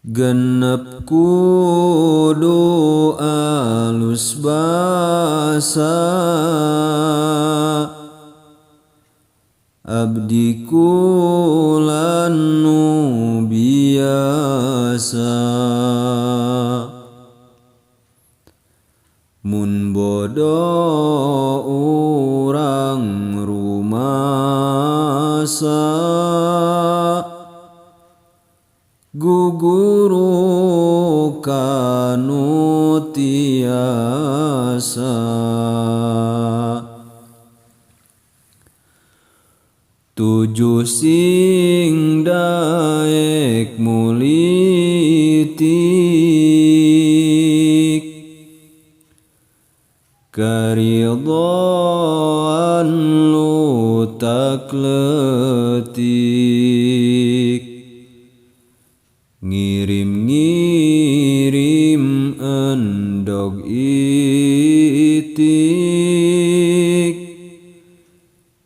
Genep kudu alus basa abdi kulan nu biasa mun bodoh urang rumasa guguru kanu tiasa tujuh sing daek mulitik karidhoan lu takletik ngirim-ngirim endog itik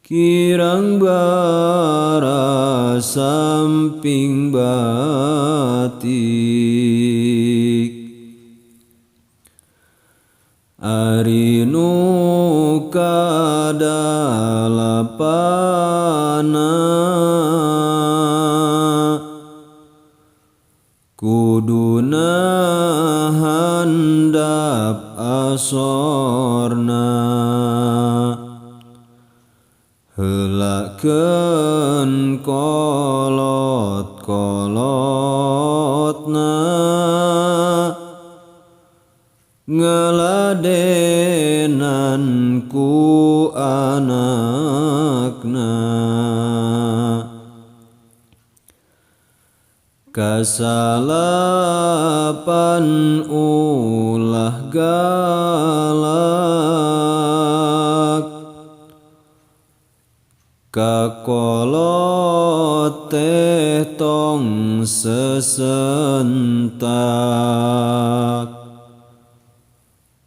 kirang bara samping batik ari nu kadalapana kuduna handap asorna heulakeun kolot-kolotna ngeladenan ku anakna kasalapan ulah galak kakolot teh tong sesentak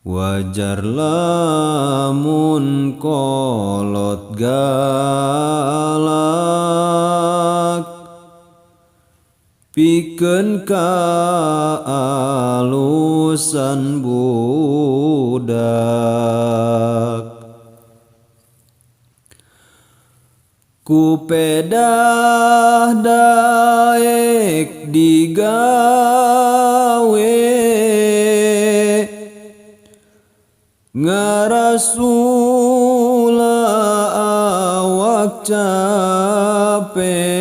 wajar lamun kolot galak pikeun kaalusan budak ku pedah daek digawe ngarasula awak capek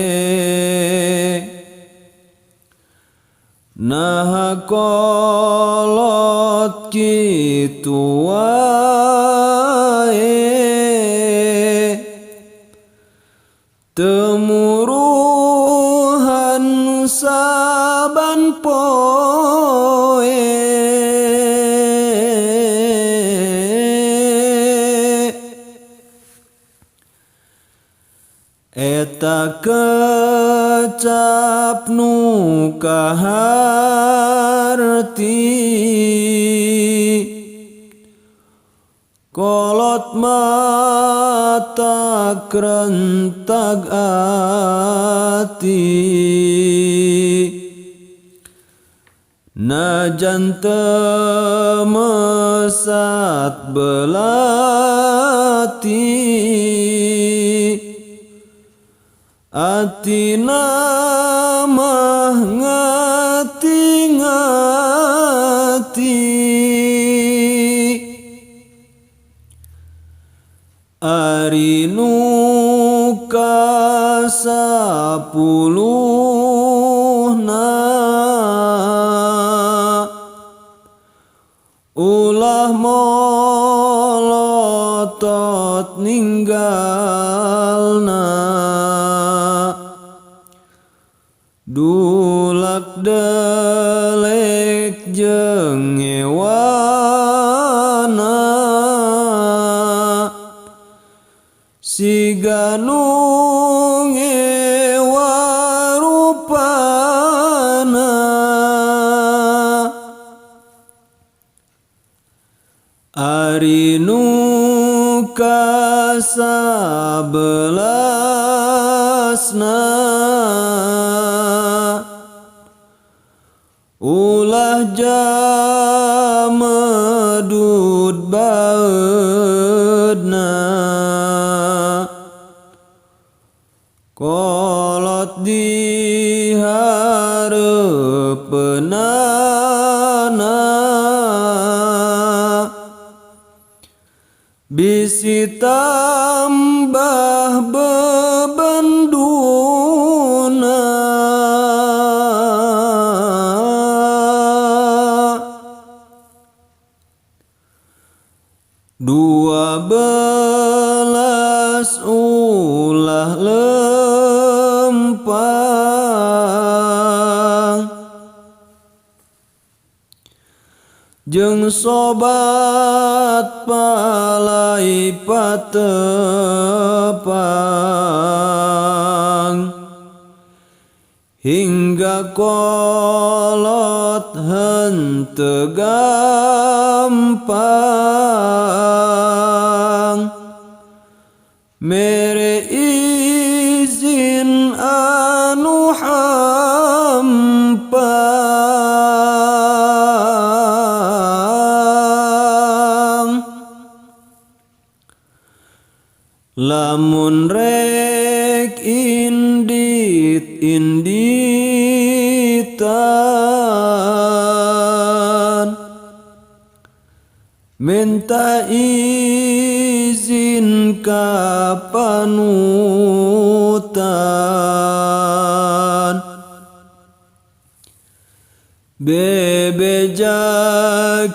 nah kolot kitu wae temuruhan saban poe eta kecap nu kaharti kolot mata krentag ati najan teu mesat belati atina mah ngati-ngati ari nu kasapuluhna ulah molotot ninggalna dulak delek jeung ngewana siga nu ngewa rupana ari nu kasabelasna baeudna kolot dihareupeunana bisi tambah bebenduna dua belas ulah lempang jeung sobat palai patepang hingga kolot henteu gampang mere izin anu hampang lamun rek inditan minta izin ka panutan bebeja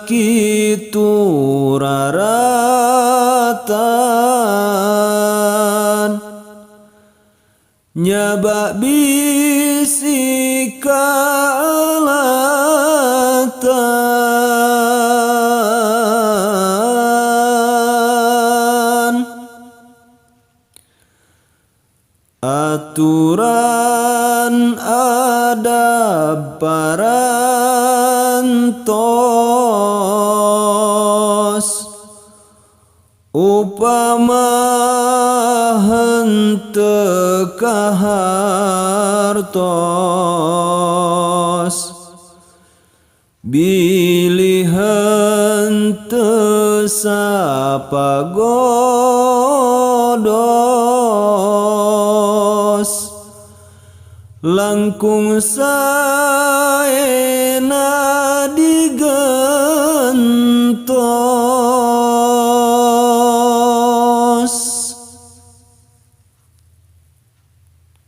kitu raratan nyaba bisi kalatan aturan adab parantos upama henteu kahartos bilih henteu sapagodos langkung saena digentos